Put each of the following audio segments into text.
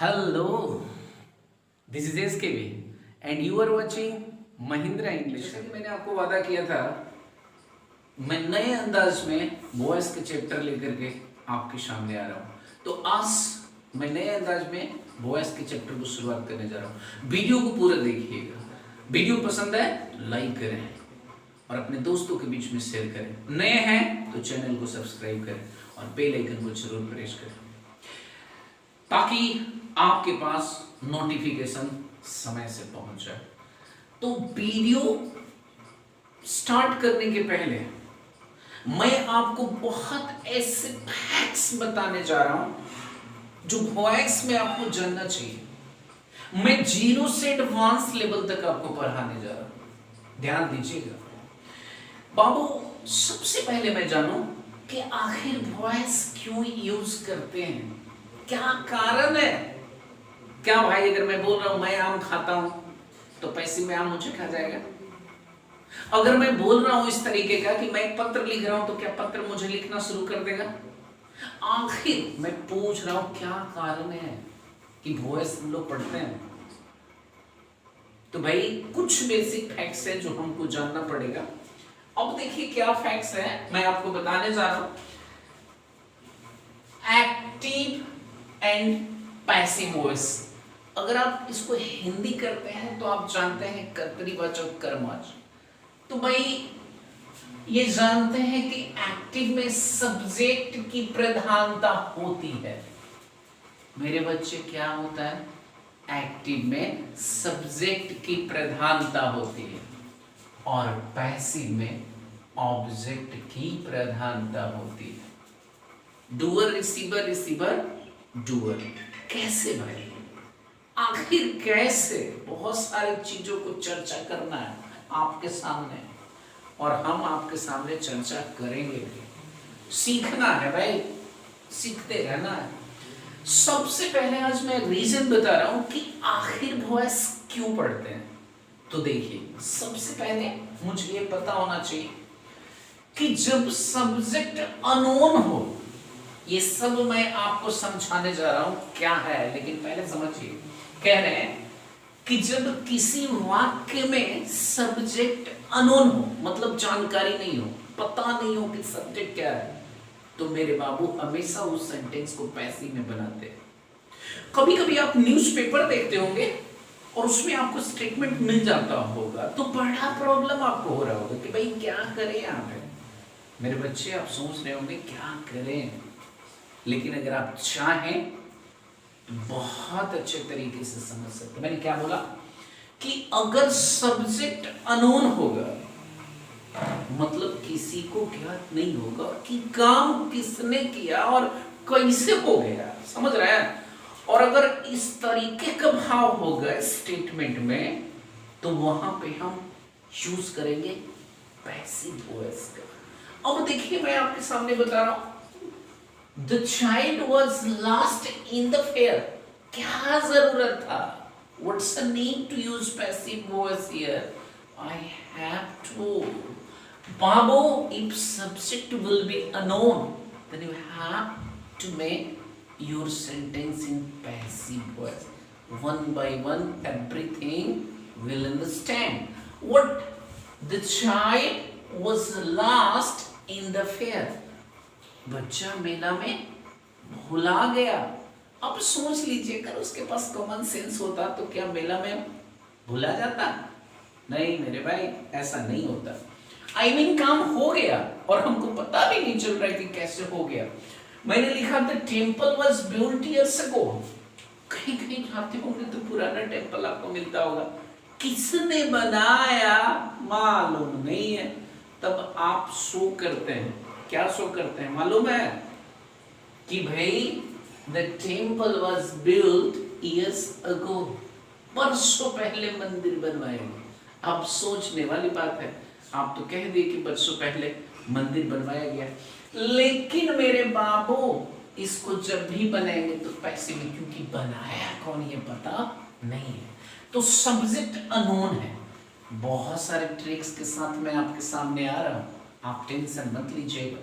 Hello, this is SKB and you are watching Mahindra English. जैसे कि मैंने आपको वादा किया था, मैं नए अंदाज में वॉइस के चैप्टर लेकर के आपके सामने आ रहा हूँ। तो आज मैं नए अंदाज में वॉइस के चैप्टर को शुरुआत करने जा रहा हूँ। वीडियो को पूरा देखिएगा। वीडियो पसंद है लाइक करें और अपने दोस्तों के बीच में शेयर करें। नए हैं तो चैनल को सब्सक्राइब करें और बेल आइकन को जरूर प्रेस करें ताकि आपके पास नोटिफिकेशन समय से पहुंच जाए। तो वीडियो स्टार्ट करने के पहले मैं आपको बहुत ऐसे फैक्ट्स बताने जा रहा हूं जो वॉइस में आपको जानना चाहिए। मैं 0 से एडवांस लेवल तक आपको पढ़ाने जा रहा हूं, ध्यान दीजिएगा बाबू। सबसे पहले मैं जानूं कि आखिर वॉइस क्यों यूज करते हैं, क्या कारण है। क्या भाई, अगर मैं बोल रहा हूं मैं आम खाता हूं तो पैसे में आम मुझे खा जाएगा। अगर मैं बोल रहा हूं इस तरीके का कि मैं एक पत्र लिख रहा हूं तो क्या पत्र मुझे लिखना शुरू कर देगा। आखिर मैं पूछ रहा हूं क्या कारण है कि वॉइस हम लोग पढ़ते हैं। तो भाई कुछ बेसिक फैक्ट्स है जो हमको जानना पड़ेगा। अब देखिए क्या फैक्ट्स है मैं आपको बताने जा रहा हूं। एक्टिव एंड पैसिव वॉइस, अगर आप इसको हिंदी करते हैं तो आप जानते हैं कर्तरीवाचक कर्मवाचक। तो भाई ये जानते हैं कि एक्टिव में सब्जेक्ट की प्रधानता होती है। मेरे बच्चे क्या होता है, एक्टिव में सब्जेक्ट की प्रधानता होती है और पैसिव में ऑब्जेक्ट की प्रधानता होती है। Doer receiver, receiver doer. कैसे भाई, आखिर कैसे, बहुत सारी चीजों को चर्चा करना है आपके सामने और हम आपके सामने चर्चा करेंगे भी। सीखना है भाई, सीखते रहना है। सबसे पहले आज मैं रीजन बता रहा हूं कि आखिर वॉइस क्यों पढ़ते हैं। तो देखिए, सबसे पहले मुझे ये पता होना चाहिए कि जब सब्जेक्ट अननोन हो, ये सब मैं आपको समझाने जा रहा हूं क्या है, लेकिन पहले समझिए। कह रहे हैं कि जब किसी वाक्य में सब्जेक्ट अननोन हो, मतलब जानकारी नहीं हो, पता नहीं हो कि सब्जेक्ट क्या है, तो मेरे बाबू हमेशा उस सेंटेंस को पैसिव में बनाते हैं। कभी कभी आप न्यूज़पेपर देखते होंगे और उसमें आपको स्टेटमेंट मिल जाता होगा तो बड़ा प्रॉब्लम आपको हो रहा होगा कि भाई क्या करें यहाँ पे। मेरे बच्चे आप सोच रहे होंगे क्या करें, लेकिन अगर आप चाहें तो बहुत अच्छे तरीके से समझ सकते। मैंने क्या बोला कि अगर सब्जेक्ट अननोन होगा मतलब किसी को ज्ञात नहीं होगा कि काम किसने किया और कैसे हो गया, समझ रहे हैं। और अगर इस तरीके का भाव होगा स्टेटमेंट में तो वहां पे हम यूज करेंगे पैसिव वॉइस का। अब देखिए मैं आपके सामने बता रहा हूं, The child was last in the fair. क्या जरूरत था? What's the need to use passive voice here? I have to. Babu, if subject will be unknown, then you have to make your sentence in passive voice. One by one, everything will understand. What? The child was last in the fair. बच्चा मेला में भुला गया। अब सोच लीजिए, अगर उसके पास common sense होता तो क्या मेला में भुला जाता? नहीं मेरे भाई, ऐसा नहीं होता। I mean, काम हो गया और हमको पता भी नहीं चल रहा है कि कैसे हो गया। मैंने लिखा the temple was built years ago। कहीं कहीं जाते होंगे तो पुराना टेम्पल आपको मिलता होगा, किसने बनाया मालूम नहीं है। तब आप शो करते हैं, क्या शो करते हैं मालूम है कि भाई the temple was built years ago, बरसों पहले मंदिर बनवाया गया। अब सोचने वाली बात है, आप तो कह दिए कि बरसों पहले मंदिर बनवाया गया, लेकिन मेरे बाबू इसको जब भी बनाएंगे तो पैसे में, क्योंकि बनाया कौन ये पता नहीं है। तो सब्जेक्ट अननोन है। बहुत सारे ट्रिक्स के साथ मैं आपके सामने आ रहा हूं, आप टेंशन मत लीजिएगा।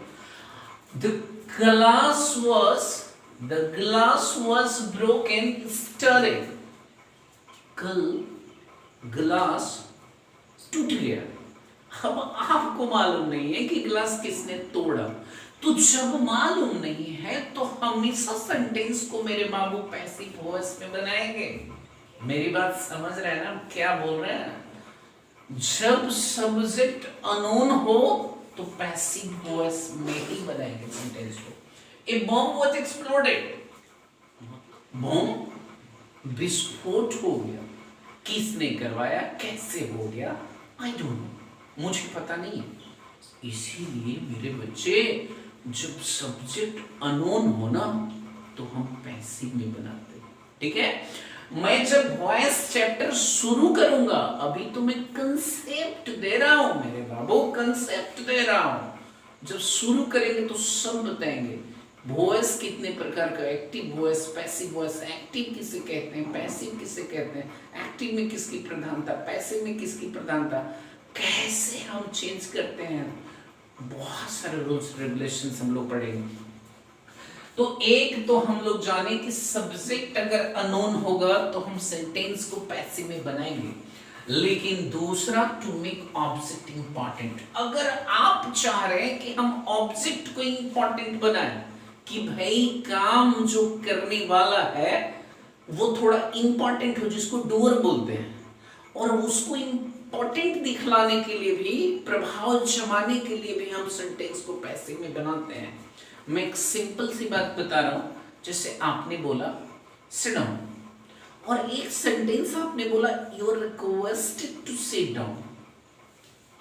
The class was the glass was broken stirring, कल ग्लास टूट गया। अब आपको मालूम नहीं है कि ग्लास किसने तोड़ा, तो जब मालूम नहीं है तो हमेशा सेंटेंस को मेरे बाबू पैसिव वॉइस में बनाएंगे। मेरी बात समझ रहे हैं ना, क्या बोल रहे हैं? जब सब्जेक्ट अननोन हो तो पैसिव वॉइस में ही बनाएंगे सेंटेंस को। ए बॉम्ब वाज एक्सप्लोडेड, बॉम्ब विस्फोट हो गया, किसने करवाया, कैसे हो गया, आई डोंट नो, मुझे पता नहीं है। इसीलिए मेरे बच्चे, जब सब्जेक्ट अननोन हो ना तो हम पैसिव में बनाते हैं, ठीक है। मैं जब वॉइस चैप्टर शुरू करूंगा, अभी तो मैं कंसेप्ट दे रहा हूं मेरे बाबू, कंसेप्ट दे रहा हूं। जब शुरू करेंगे तो सब बताएंगे वॉइस कितने प्रकार का, active voice, passive voice. Active किसे कहते हैं, पैसिव किसे कहते हैं, एक्टिव में किसकी प्रधानता, पैसिव में किसकी प्रधानता, कैसे हम चेंज करते हैं, बहुत सारे रूल्स रेगुलेशंस हम लोग पढ़ेंगे। तो एक तो हम लोग जाने कि सब्जेक्ट अगर अननोन होगा तो हम सेंटेंस को पैसिव में बनाएंगे, लेकिन दूसरा टू मेक ऑब्जेक्ट इंपॉर्टेंट। अगर आप चाह रहे हैं कि हम ऑब्जेक्ट को इंपॉर्टेंट बनाएं, कि भाई काम जो करने वाला है वो थोड़ा इंपॉर्टेंट हो, जिसको डूअर बोलते हैं, और उसको इंपॉर्टेंट दिखलाने के लिए भी, प्रभाव जमाने के लिए भी हम सेंटेंस को पैसिव में बनाते हैं। मैं एक सिंपल सी बात बता रहा हूं, जैसे आपने बोला सिट डाउन, और एक सेंटेंस आपने बोला you are requested to sit down.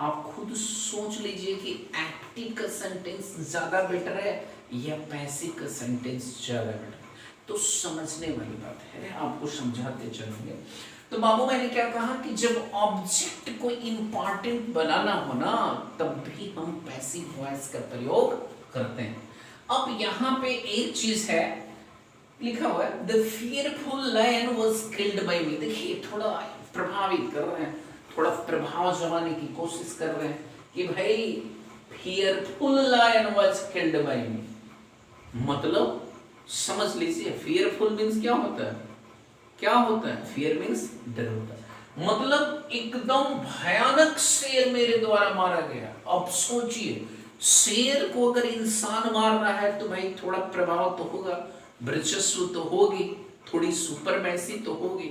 आप खुद सोच लीजिए कि एक्टिव का सेंटेंस ज्यादा बेटर है या पैसिव का सेंटेंस ज्यादा बेटर है। तो समझने वाली बात है, आपको समझाते चलेंगे। तो बाबू मैंने क्या कहा कि जब ऑब्जेक्ट को इंपॉर्टेंट बनाना हो ना, तब भी हम पैसिव वॉइस का प्रयोग करते हैं। अब यहाँ पे एक चीज है, लिखा हुआ है the fearful lion was killed by me. देखिए थोड़ा प्रभावित कर रहे हैं, थोड़ा प्रभाव जमाने की कोशिश कर रहे हैं कि भाई fearful lion was killed by me, मतलब समझ लीजिए फियरफुल मीन्स क्या होता है, क्या होता है, फियर मीन्स डर होता है, मतलब एकदम भयानक शेर मेरे द्वारा मारा गया। अब सोचिए शेर को अगर इंसान मार रहा है तो भाई थोड़ा प्रभाव तो होगा, वर्चस्व तो होगी, थोड़ी सुपरमैसी तो होगी।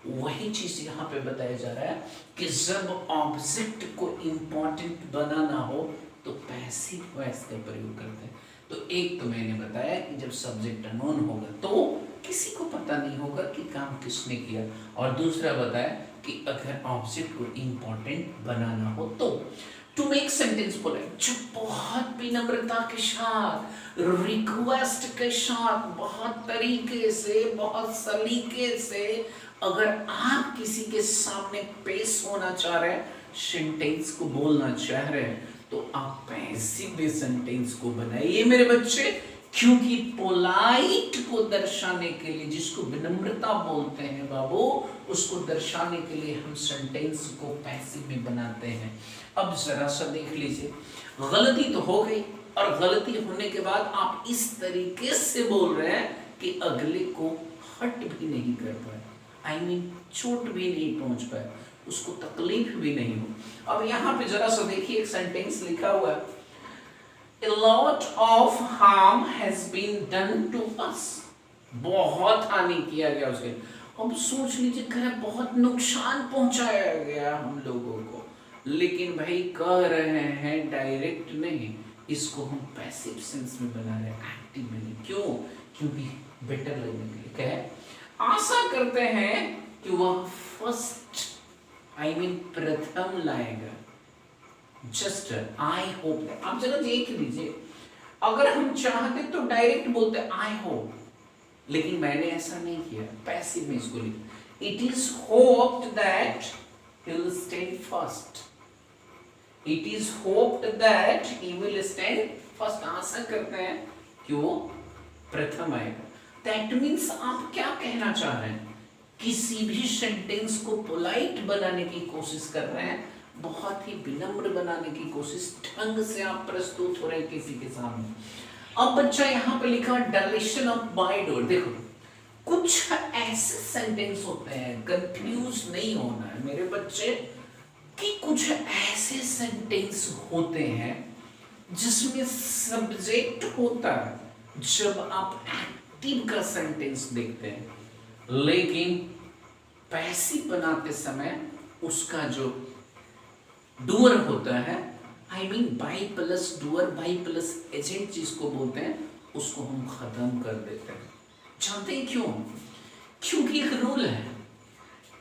वही चीज यहाँ पे बताया जा रहा है कि जब ऑब्जेक्ट को इंपॉर्टेंट बनाना हो तो पैसिव वॉइस का प्रयोग करते हैं। तो एक तो मैंने बताया कि जब सब्जेक्ट अननोन होगा तो किसी को पता नहीं होगा कि काम किसने किया, और दूसरा बताया कि अगर ऑब्जेक्ट को इंपॉर्टेंट बनाना हो तो टू मेक सेंटेंस पोलाइट, जो बहुत विनम्रता के साथ, रिक्वेस्ट के साथ, बहुत तरीके से, बहुत सलीके से अगर आप किसी के सामने पेश होना चाह रहे हैं, सेंटेंस को बोलना चाह रहे हैं, तो आप पैसिव सेंटेंस को बनाइए मेरे बच्चे। क्योंकि पोलाइट को दर्शाने के लिए, जिसको विनम्रता बोलते हैं बाबू, उसको दर्शाने के लिए हम सेंटेंस को पैसिव में बनाते हैं। अब जरा सा देख लीजिए, गलती तो हो गई, और गलती होने के बाद आप इस तरीके से बोल रहे हैं कि अगले को हर्ट भी नहीं कर पाए, आई मीन चोट भी नहीं पहुंच पाए, उसको तकलीफ भी नहीं हो। अब यहाँ पे जरा सा देखिए, एक सेंटेंस लिखा हुआ है A lot of harm has been done to us, बहुत हानि किया गया उसके। अब सोच लीजिए कह बहुत नुकसान पहुंचाया गया हम लोगों को, लेकिन भाई कह रहे हैं डायरेक्ट नहीं, इसको हम पैसिव सेंस में बना रहे हैं, एक्टिव में नहीं। क्यों? क्योंकि बेटर लगने के लिए। कह आशा करते हैं कि वह फर्स्ट, आई मीन प्रथम लाएगा। जस्ट आई होप, आप जरा देख लीजिए, अगर हम चाहते तो डायरेक्ट बोलते आई होप, लेकिन मैंने ऐसा नहीं किया, पैसिव में इसको लिखा। It is hoped that he will stand first, it is hoped that he will stand first, आशा करते हैं कि वो प्रथम आएगा। दैट मीन्स आप क्या कहना चाह रहे हैं, किसी भी सेंटेंस को पोलाइट बनाने की कोशिश कर रहे हैं, बहुत ही विनम्र बनाने की कोशिश, ढंग से आप प्रस्तुत हो रहे हैं किसी के सामने। अब बच्चा यहाँ पे लिखा डायलेशन ऑफ बाय डोर। देखो कुछ ऐसे सेंटेंस होते हैं, कंफ्यूज नहीं होना है मेरे बच्चे, कि कुछ ऐसे सेंटेंस होते हैं जिसमें सब्जेक्ट होता है जब आप एक्टिव का सेंटेंस देखते हैं, लेकिन पैसिव बनाते समय उसका जो डूअर होता है, I mean by plus doer, by plus agent जिसको बोलते हैं, उसको हम खत्म कर देते हैं। जानते हैं क्यों? क्योंकि एक रूल है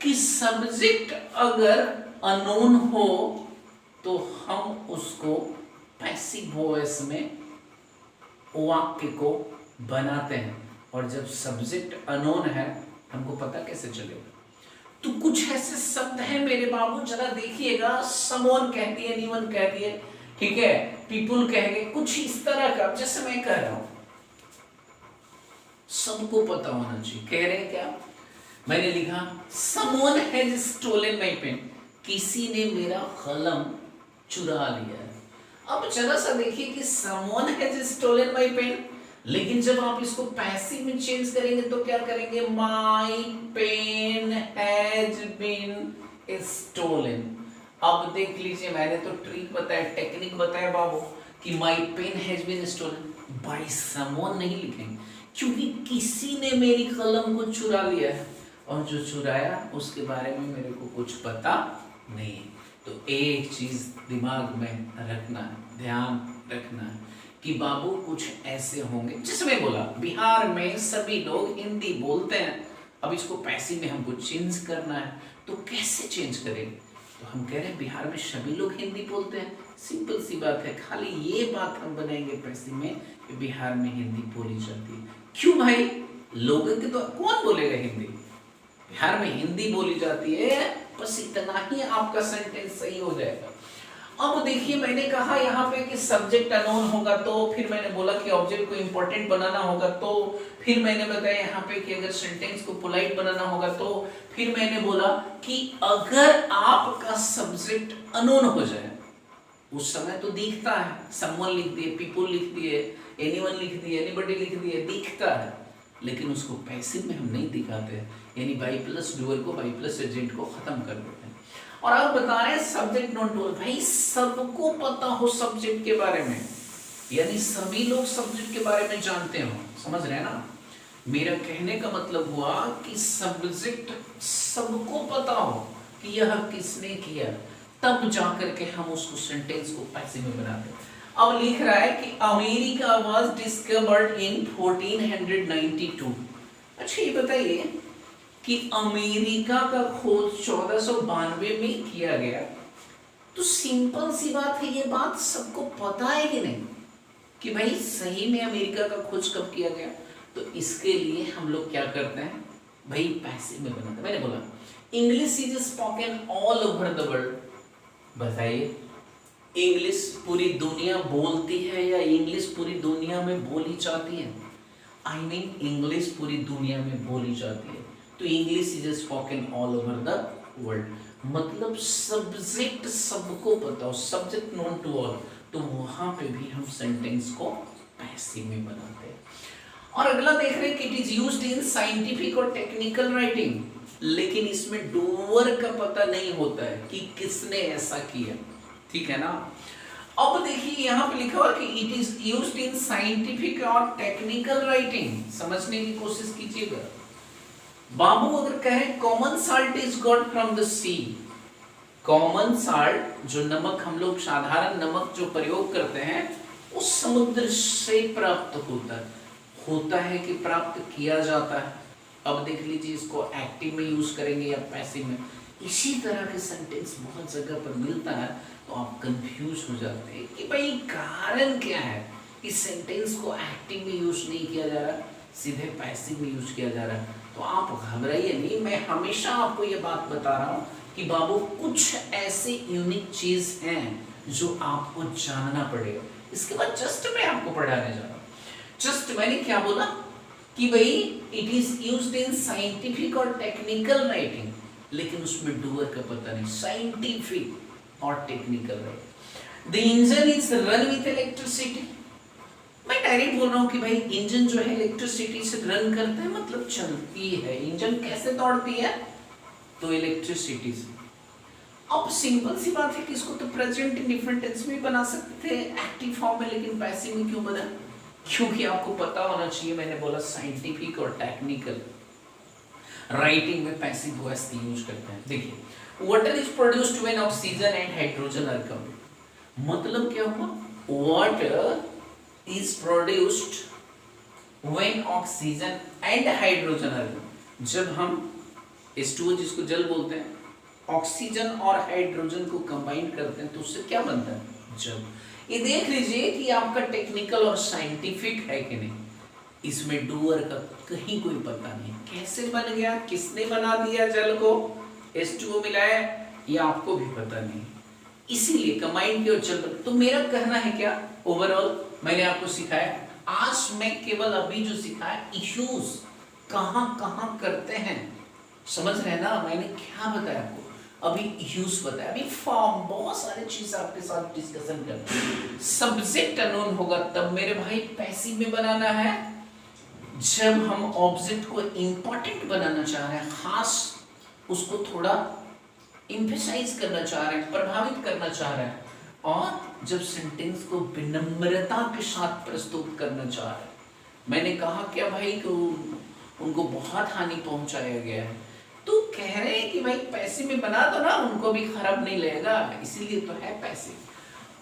कि सब्जेक्ट अगर अननोन हो तो हम उसको पैसिव वॉइस में वाक्य को बनाते हैं, और जब सब्जेक्ट अननोन है हमको पता कैसे चलेगा? तो कुछ ऐसे शब्द हैं मेरे बाबू, जरा देखिएगा, समवन कह दिए, एनीवन कह दिए, ठीक है, पीपुल कह गए, कुछ इस तरह का, जैसे मैं कह रहा हूं सबको पता होना चाहिए। कह रहे हैं क्या? मैंने लिखा someone has stolen my pen, किसी ने मेरा कलम चुरा लिया है। अब जरा सा देखिए कि someone has stolen my pen, लेकिन जब आप इसको पैसिव में चेंज करेंगे तो क्या करेंगे? My pen has been stolen. अब देख लीजिए, मैंने तो ट्रिक बताया, टेक्निक बताया बाबू, कि my pen has been stolen, by someone नहीं लिखेंगे, क्योंकि किसी ने मेरी कलम को चुरा लिया है, और जो चुराया उसके बारे में मेरे को कुछ पता नहीं है। तो एक चीज दिमाग में रखना है, ध्यान रखना है कि बाबू कुछ ऐसे होंगे, जिसमें बोला बिहार में सभी लोग हिंदी बोलते हैं। अब इसको पैसिव में हमको चेंज करना है, तो कैसे चेंज करेंगे? तो हम कह रहे हैं बिहार में सभी लोग हिंदी बोलते हैं, सिंपल सी बात है, खाली ये बात हम बनाएंगे पैसिव में कि बिहार में हिंदी बोली जाती है। क्यों भाई? लोगों के तो कौन बोलेगा हिंदी? बिहार में हिंदी बोली जाती है, बस इतना ही आपका सेंटेंस सही हो जाएगा। अब देखिए, मैंने कहा यहाँ पे कि सब्जेक्ट अननोन होगा, तो फिर मैंने बोला कि ऑब्जेक्ट को इंपॉर्टेंट बनाना होगा, तो फिर मैंने बताया यहाँ पे कि अगर सेंटेंस को पोलाइट बनाना होगा, तो फिर मैंने बोला कि अगर आपका सब्जेक्ट अननोन हो जाए, उस समय तो दिखता है, समवन लिख दिए, पीपल लिख दिए, एनीवन लिख दिए, एनीबॉडी लिख दिए, दिखता है, लेकिन उसको पैसिव में हम नहीं दिखाते, यानी बाई प्लस डूअर को, बाई प्लस एजेंट को खत्म कर देते हैं। और आप बता रहे हैं सब्जेक्ट नॉट डूअर, भाई सबको पता हो सब्जेक्ट के बारे में, यानी सभी लोग सब्जेक्ट के बारे में जानते हो, समझ रहे हैं ना? मेरा कहने का मतलब हुआ कि सब्जेक्ट सबको पता हो कि यह किसने किया, तब जाकर के हम उसको सेंटेंस को पैसिव में बनाते हैं। अब लिख रहा है कि अमेरिका वाज डिस्कवर्ड इन 1492। अच्छा ये बताइए कि अमेरिका का खोज 1492 में किया गया, तो सिंपल सी बात है, ये बात सबको पता है कि नहीं कि भाई सही में अमेरिका का खोज कब किया गया? तो इसके लिए हम लोग क्या करते हैं भाई, पैसिव में बनाते हैं। मैंने बोला English is spoken all over the world, बताइए इंग्लिश पूरी दुनिया बोलती है या इंग्लिश पूरी दुनिया में बोली जाती है? आई मीन इंग्लिश पूरी दुनिया में बोली जाती है, तो English is spoken all over the world, मतलब सब्जेक्ट सबको पता हो, सब्जेक्ट नोन टू ऑल, तो वहां पे भी हम सेंटेंस को पैसिव में बनाते हैं। और अगला देख रहे हैं कि it is used in scientific और टेक्निकल राइटिंग, लेकिन इसमें डूअर का पता नहीं होता है कि किसने ऐसा किया, ठीक है ना? अब देखिए यहाँ पे लिखा हुआ कि it is used in scientific और टेक्निकल राइटिंग, समझने की कोशिश कीजिएगा। बाबू अगर कहें common salt is got from the sea, common salt जो नमक हम लोग साधारण नमक जो प्रयोग करते हैं वो समुद्र से प्राप्त होता है कि प्राप्त किया जाता है। अब देख लीजिए इसको एक्टिव में यूज करेंगे या पैसिव में, इसी तरह के सेंटेंस बहुत जगह पर मिलता है, तो आप कंफ्यूज हो जाते हैं कि भाई कारण क्या है, इस सेंटेंस को एक्टिव में यूज नहीं किया जा रहा, सीधे पैसिव में यूज किया जा रहा है। तो आप घबराइए नहीं, मैं हमेशा आपको ये बात बता रहा हूँ कि बाबू कुछ ऐसे यूनिक चीज हैं जो आपको जानना पड़ेगा। इसके बाद जस्ट मैं आपको पढ़ाने जा रहा हूँ। जस्ट मैंने क्या बोला कि भाई it is used in scientific और टेक्निकल राइटिंग, लेकिन उसमें डूअर का पता नहीं, साइंटिफिक और technical writing. The engine is run with electricity, मैं डायरेक्ट बोल रहा हूँ कि भाई इंजन जो है इलेक्ट्रिसिटी से रन करता है, मतलब चलती है। इंजन कैसे दौड़ती है? तो इलेक्ट्रिसिटी से। अब सिंपल सी बात है कि इसको तो प्रेजेंट इंडिफरेंट टेंस में बना सकते थे एक्टिव फॉर्म में, लेकिन पैसिव में क्यों बना? क्योंकि आपको पता होना चाहिए, मैंने बोला साइंटिफिक और टेक्निकल राइटिंग में पैसिव वॉइस यूज करते हैं। देखिए, water is produced when oxygen and hydrogen are combined. मतलब क्या हुआ? Water is produced when oxygen and hydrogen are, जब हम H2O जिसको जल बोलते हैं, ऑक्सीजन और हाइड्रोजन को कंबाइन करते हैं तो उससे क्या बनता है? जल। ये देख लीजिए कि आपका टेक्निकल और साइंटिफिक है कि नहीं, इसमें डूअर का कहीं कोई पता नहीं। कैसे बन गया, किसने बना दिया जल को, H2O मिलाया, ये आपको भी पता नहीं, इसीलिए कंबाइन किया जल बन। तो मेरा कहना है क्या, ओवरऑल मैंने आपको सिखाया, आज मैं केवल अभी जो सिखाया इश्यूज कहां कहां करते हैं, समझ रहे हैं ना? मैंने क्या बताया आपको, अभी यूज बताया, अभी फॉर्म, बहुत सारे चीज आपके साथ डिस्कशन करते हैं। सब्जेक्ट अननोन होगा तब मेरे भाई पैसिव में बनाना है, जब हम ऑब्जेक्ट को इंपॉर्टेंट बनाना चाह रहे हैं, खास उसको थोड़ा एम्फसाइज करना चाह रहे हैं, प्रभावित करना चाह रहे हैं, और जब सेंटेंस को विनम्रता के साथ प्रस्तुत करना चाह रहे हैं। मैंने कहा क्या भाई को उनको बहुत हानि पहुंचाया गया है, तो कह रहे हैं कि भाई पैसिव में बना दो ना, उनको भी खराब नहीं लगेगा, इसीलिए तो है पैसिव।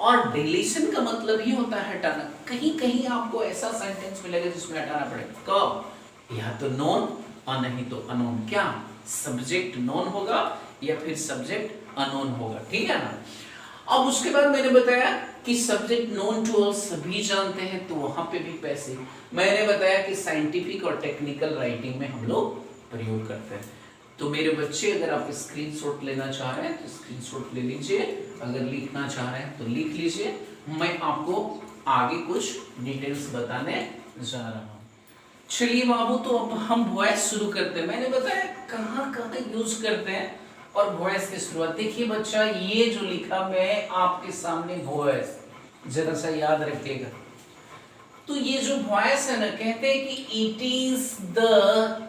और डिलीशन का मतलब ही होता है हटाना। कहीं कहीं आपको ऐसा सेंटेंस मिलेगा जिसमें हटाना पड़ेगा, कब? या तो नोन और नहीं तो अनोन। क्या सब्जेक्ट नोन होगा या फिर सब्जेक्ट अनोन होगा, ठीक है ना? अब उसके बाद मैंने बताया कि सब्जेक्ट नोन टू ऑल सभी जानते हैं, तो वहां पे भी पैसिव। मैंने बताया कि साइंटिफिक और टेक्निकल राइटिंग में हम लोग प्रयोग करते हैं। तो मेरे बच्चे, अगर आप स्क्रीनशॉट लेना चाह रहे हैं तो स्क्रीनशॉट ले लीजिए, अगर लिखना चाह रहे हैं तो लिख लीजिए। मैं आपको आगे कुछ डिटेल्स बताने जा रहा हूँ। चलिए बाबू, तो अब हम वॉइस शुरू करते हैं। मैंने बताया कहाँ कहाँ यूज करते हैं और वॉइस की शुरुआत। देखिए बच्चा, ये जो लिखा मैं आपके सामने वॉइस, जरा सा याद रखिएगा। तो ये जो वॉइस है ना, कहते हैं कि it is the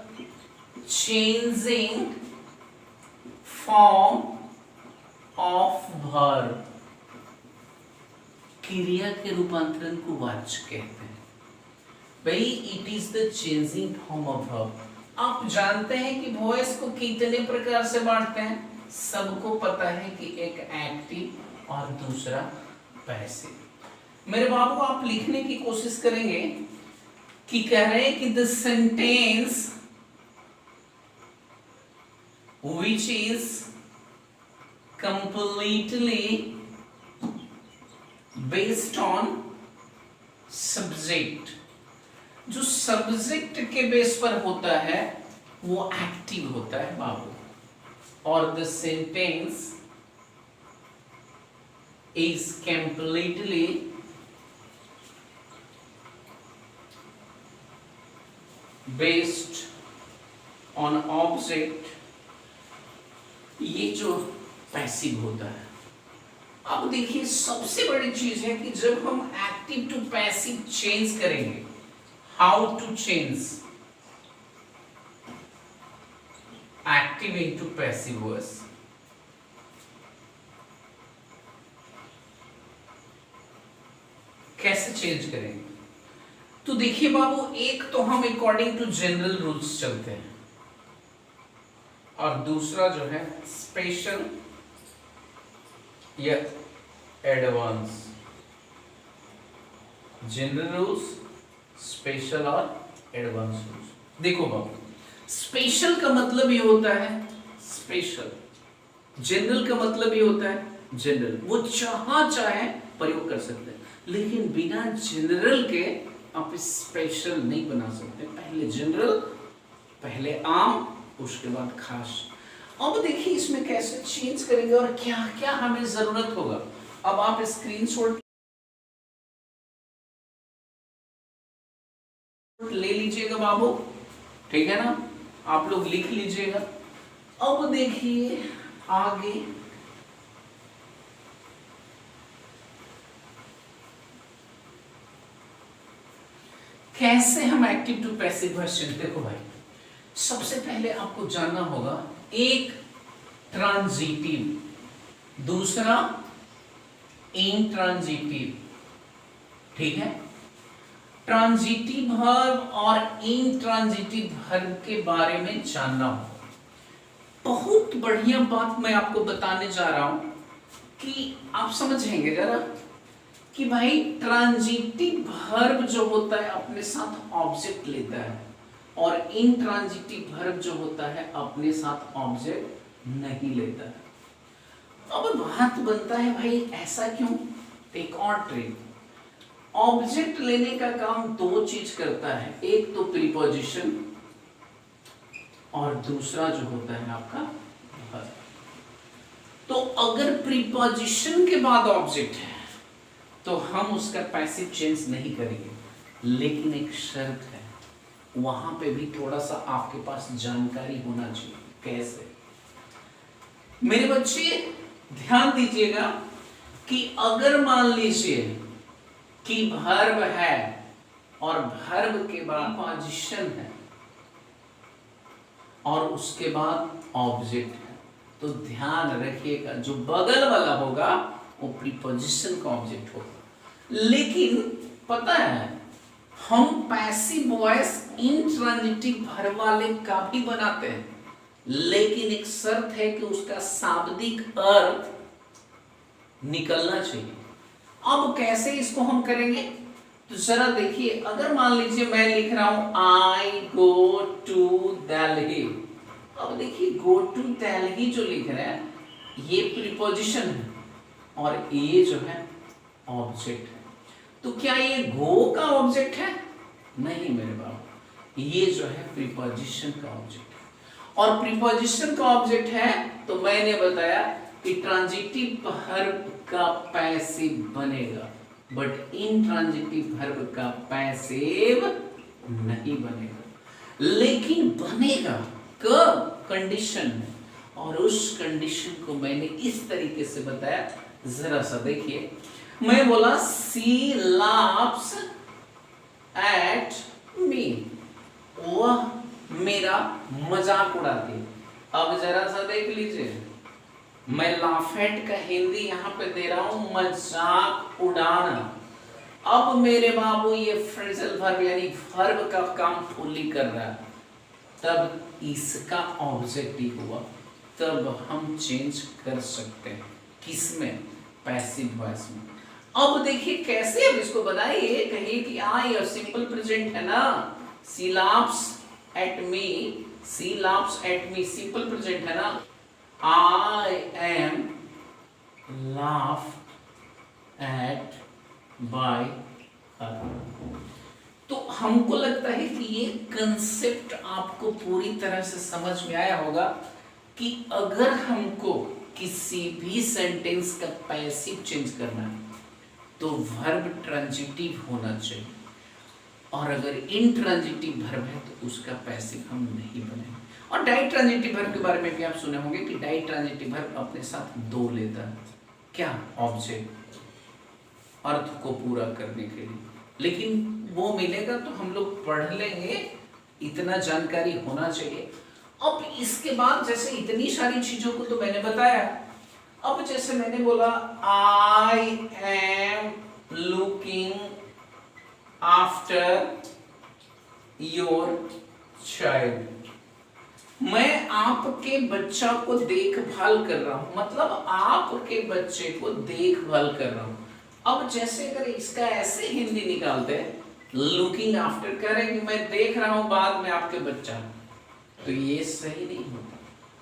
changing form of verb, क्रिया के रूपांतरण को वाच्य कहते हैं। भाई it is the changing form of verb. आप जानते हैं कि वॉइस को कितने प्रकार से बांटते हैं? सबको पता है कि एक एक्टिव और दूसरा पैसिव। मेरे बाबू, आप लिखने की कोशिश करेंगे कि कह रहे हैं कि the sentence which is completely based on subject, जो सब्जेक्ट के बेस पर होता है वो एक्टिव होता है बाबू, और the sentence is completely based on object, ये जो पैसिव होता है। अब देखिए, सबसे बड़ी चीज है कि जब हम एक्टिव टू पैसिव चेंज करेंगे, how to change active into passive voice. कैसे चेंज करेंगे? तो देखिए बाबू, एक तो हम अकॉर्डिंग टू जनरल रूल्स चलते हैं, और दूसरा जो है स्पेशल या एडवांस। जनरल रूल्स, स्पेशल और एडवांस रूल्स। देखो बाबू, स्पेशल का मतलब ये होता है स्पेशल, जनरल का मतलब ये होता है जनरल। वो जहां चाहे प्रयोग कर सकते हैं, लेकिन बिना जनरल के आप स्पेशल नहीं बना सकते। पहले जनरल, पहले आम, उसके बाद खास। अब देखिए इसमें कैसे चेंज करेंगे और क्या क्या हमें जरूरत होगा। अब आप स्क्रीनशॉट ले लीजिएगा बाबू, ठीक है ना? आप लोग लिख लीजिएगा। अब देखिए आगे, कैसे हम active to passive voice change, देखो भाई सबसे पहले आपको जानना होगा, एक ट्रांजिटिव, दूसरा इंट्रांजिटिव, ठीक है। ट्रांजिटिव वर्ब और इंट्रांजिटिव वर्ब के बारे में जानना हो, बहुत बढ़िया बात मैं आपको बताने जा रहा हूं कि आप समझेंगे जरा कि भाई ट्रांजिटिव वर्ब जो होता है अपने साथ ऑब्जेक्ट लेता है और इंट्रांजिटिव वर्ब जो होता है अपने साथ ऑब्जेक्ट नहीं लेता है। अब बात बनता है भाई ऐसा क्यों? एक और ट्रिक, ऑब्जेक्ट लेने का काम दो चीज करता है, एक तो प्रीपोजिशन और दूसरा जो होता है आपका वर्ब। तो अगर प्रीपोजिशन के बाद ऑब्जेक्ट है तो हम उसका पैसिव चेंज नहीं करेंगे, लेकिन एक शर्त है, वहां पे भी थोड़ा सा आपके पास जानकारी होना चाहिए। कैसे? मेरे बच्चे ध्यान दीजिएगा कि अगर मान लीजिए कि वर्ब है और वर्ब के बाद प्रीपोजिशन है और उसके बाद ऑब्जेक्ट है, तो ध्यान रखिएगा जो बगल वाला होगा वो प्रीपोजिशन का ऑब्जेक्ट होगा। लेकिन पता है हम पैसिव वॉइस इंट्रांजिटिव वर्ब वाले का भी बनाते हैं, लेकिन एक शर्त है कि उसका शाब्दिक अर्थ निकलना चाहिए। अब कैसे इसको हम करेंगे? तो जरा देखिए, अगर मान लीजिए मैं लिख रहा हूं आई गो टू दिल्ली, अब देखिए गो टू दिल्ली जो लिख रहे हैं ये प्रीपोजिशन है और ये जो है ऑब्जेक्ट है। तो क्या ये गो का ऑब्जेक्ट है? नहीं मेरे बाबू, ये जो है प्रीपोजिशन का ऑब्जेक्ट है। और प्रीपोजिशन का ऑब्जेक्ट है तो मैंने बताया कि ट्रांजिटिव वर्ब का पैसिव बनेगा, बट इंट्रांजिटिव वर्ब का पैसिव नहीं बनेगा। लेकिन बनेगा कब? कंडीशन में, और उस कंडीशन को मैंने इस तरीके से बताया, जरा सा देखिए। मैं बोला सी लाफ्स एट मी, वह मेरा मजाक उड़ाती है। अब जरा सा देख लीजिए, मैं लाफेट का हिंदी यहां पे दे रहा हूं मजाक उड़ाना। अब मेरे बाबू ये फ्रेजल वर्ब यानी वर्ब का काम फुल्ली कर रहा है, तब इसका ऑब्जेक्ट ही हुआ, तब हम चेंज कर सकते हैं। किसमें? पैसिव वॉइस में। अब देखिए कैसे, अब इसको बनाइए, कहिए कि आई और सिंपल प्रेजेंट है ना, she laughs at me, she laughs at me simple present है ना, I am laughed at by her। तो हमको लगता है कि ये कंसेप्ट आपको पूरी तरह से समझ में आया होगा कि अगर हमको किसी भी सेंटेंस का पैसिव चेंज करना है तो वर्ब ट्रांजिटिव होना चाहिए, और अगर इंट्रांजिटिव वर्ब है तो उसका पैसिव हम नहीं बनेंगे। और डाई ट्रांजिटिव वर्ब के बारे में भी आप सुने होंगे कि डाई ट्रांजिटिव वर्ब अपने साथ दो लेता है, क्या? ऑब्जेक्ट, अर्थ को पूरा करने के लिए। लेकिन वो मिलेगा तो हम लोग पढ़ लेंगे, इतना जानकारी होना चाहिए। अब इसके बाद जैसे इतनी सारी चीजों को तो मैंने बताया, अब जैसे मैंने बोला I am looking after your child, मैं आपके बच्चा को देखभाल कर रहा हूं, मतलब आपके बच्चे को देखभाल कर रहा हूं। अब जैसे अगर इसका ऐसे हिंदी निकालते हैं, लुकिंग आफ्टर करें कि मैं देख रहा हूं बाद में आपके बच्चा, तो ये सही नहीं होता।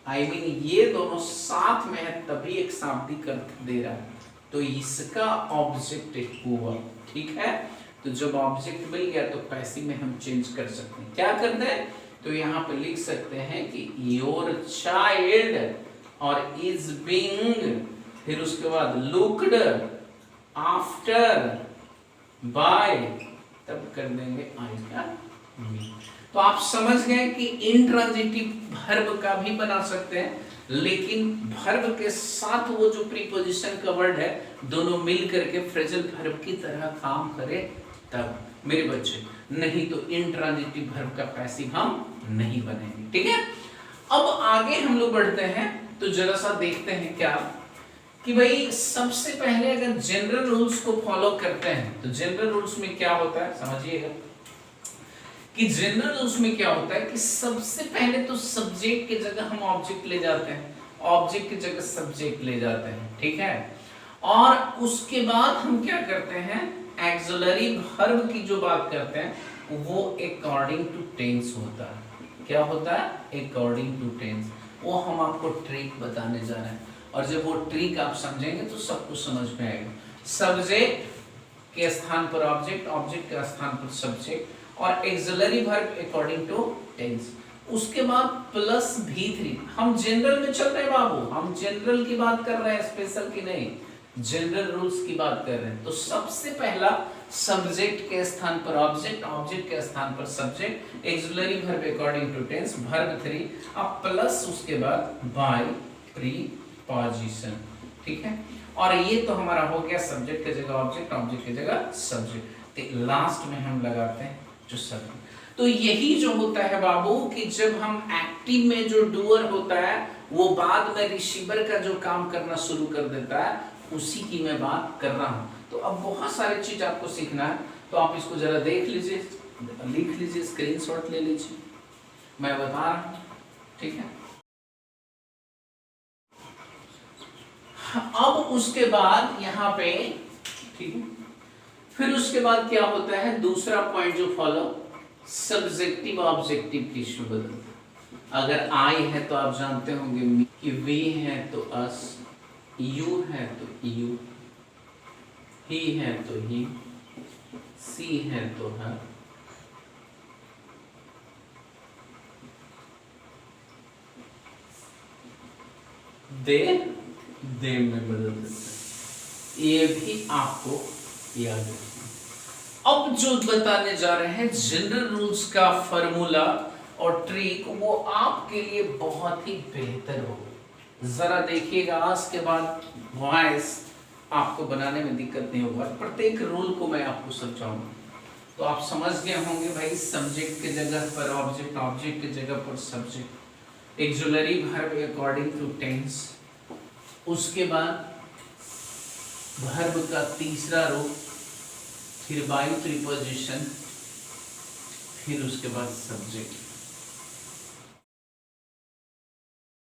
आई मीन ये दोनों साथ में है तभी एक शाब्दिक अर्थ दे रहा है, तो इसका ऑब्जेक्ट हुआ, ठीक है। तो जब ऑब्जेक्ट मिल गया तो पैसिव में हम चेंज कर सकते हैं। क्या करते हैं? तो यहाँ पे लिख सकते हैं कि योर चाइल्ड और इज बीइंग, फिर उसके बाद लुक्ड आफ्टर बाय, तब कर देंगे आई का मी। तो आप समझ गए कि इंट्रांजिटिव वर्ब का भी बना सकते हैं, लेकिन वर्ब के साथ वो जो प्रीपोजिशन का वर्ड है दोनों मिल करके फ्रेजल वर्ब की तरह काम करे तब। मेरे बच्चे नहीं तो इंट्रांजिटिव वर्ब का पैसिव हम नहीं बनेंगे। ठीक है, अब आगे हम लोग बढ़ते हैं तो जरा सा देखते हैं क्या कि भाई सबसे पहले अगर जनरल रूल्स को फॉलो करते हैं तो जनरल रूल्स में क्या होता है समझिएगा कि जनरल रूल्स में क्या होता है कि सबसे पहले तो सब्जेक्ट की जगह हम ऑब्जेक्ट ले जाते हैं, ऑब्जेक्ट की जगह सब्जेक्ट ले जाते हैं। ठीक है, और उसके बाद हम क्या करते हैं, एक्सिलरी वर्ब की जो बात करते हैं वो अकॉर्डिंग टू टेंस होता है। क्या होता है? According to tense. वो हम आपको ट्रिक बताने जा रहे हैं और जब वो ट्रिक आप समझेंगे तो सब कुछ समझ में आएगा। सब्जेक्ट के स्थान पर ऑब्जेक्ट, ऑब्जेक्ट के स्थान पर सब्जेक्ट और auxiliary verb according to tense. उसके बाद प्लस V3। हम जनरल में चल रहे हैं बाबू, हम जनरल की बात कर रहे हैं, स्पेशल की नहीं, जनरल रूल्स की बात कर रहे हैं। तो सबसे पहला सब्जेक्ट के स्थान पर ऑब्जेक्ट, ऑब्जेक्ट के स्थान पर subject, auxiliary verb according to tense, verb 3, अब प्लस उसके बाद बाय प्रीपोजिशन। ठीक है, और ये तो हमारा हो गया सब्जेक्ट की जगह ऑब्जेक्ट, ऑब्जेक्ट की जगह सब्जेक्ट। तो लास्ट में हम लगाते हैं जो सब्जेक्ट। तो यही जो होता है बाबू कि जब हम एक्टिव में जो डूअर होता है वो बाद में रिसीवर का जो काम करना शुरू कर देता है, उसी की मैं बात कर रहा हूं। तो अब बहुत सारी चीज आपको सीखना है, तो आप इसको जरा देख लीजिए, लिख लीजिए, स्क्रीनशॉट ले लीजिए, मैं बता रहा हूं। ठीक है, अब उसके बाद यहाँ पे, ठीक है, फिर उसके बाद क्या होता है, दूसरा पॉइंट जो फॉलो, सब्जेक्टिव ऑब्जेक्टिव की इश्यू बदलता। अगर आई है तो आप जानते होंगे कि वी है तो अस, यू है तो यू, ही है तो ही, सी है तो हर, दे में बदल देते हैं। ये भी आपको याद रखना। अब जो बताने जा रहे हैं जनरल रूल्स का फॉर्मूला और ट्रिक, वो आपके लिए बहुत ही बेहतर होगा। जरा देखिएगा, आज के बाद वॉइस आपको बनाने में दिक्कत नहीं होगा, प्रत्येक रूल को मैं आपको समझाऊंगा। तो आप समझ गए होंगे भाई, सब्जेक्ट के जगह पर ऑब्जेक्ट, ऑब्जेक्ट की जगह पर subject, auxiliary verb according to tense, उसके बाद वर्ब का तीसरा रूप, फिर बाय प्रीपोजिशन, फिर उसके बाद सब्जेक्ट।